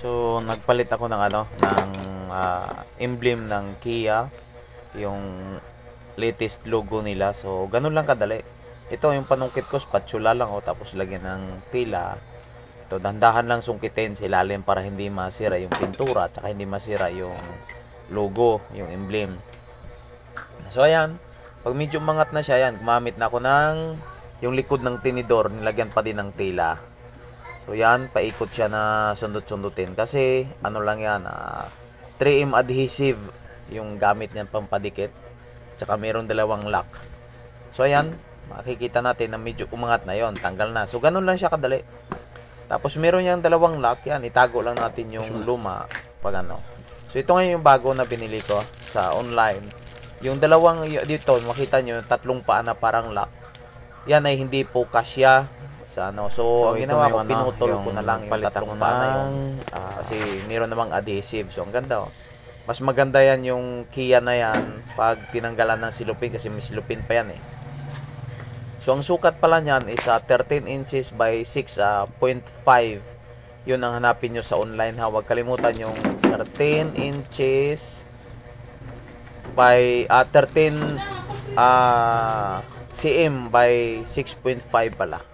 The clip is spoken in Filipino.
So, nagpalit ako ng emblem ng Kia, yung latest logo nila. So, ganun lang kadali. Ito yung panungkit ko, spatula lang tapos lagyan ng tila. Ito, dandahan lang sungkitin sa ilalim para hindi masira yung pintura at saka hindi masira yung logo, yung emblem. So, ayan. Pag medyo umangat na siya, ayan, gumamit na ako ng yung likod ng tinidor, nilagyan pa din ng tila. So yan, paikot siya na sundot-sundutin kasi ano lang yan, 3M adhesive yung gamit niyan pampadikit. Tsaka mayroong dalawang lock. So ayan, makikita natin na medyo umangat na yon, tanggal na. So ganun lang siya kadali. Tapos meron yang dalawang lock, yan, itago lang natin yung luma pag ano. So ito ngayon yung bago na binili ko sa online. Yung dalawang dito, makita nyo, tatlong paa na parang lock. Yan ay hindi po kasya sa ano. So ang ginawa ko, pinutol ko na lang yung tatlong paa na yun. Kasi meron namang adhesive. So ang ganda. Mas maganda yan yung Kia na yan pag tinanggalan ng silupin kasi may silupin pa yan eh. So ang sukat pala niyan is 13 inches by 6.5. Yun ang hanapin nyo sa online ha. Huwag kalimutan yung 13 inches by 13 cm by 6.5 pala.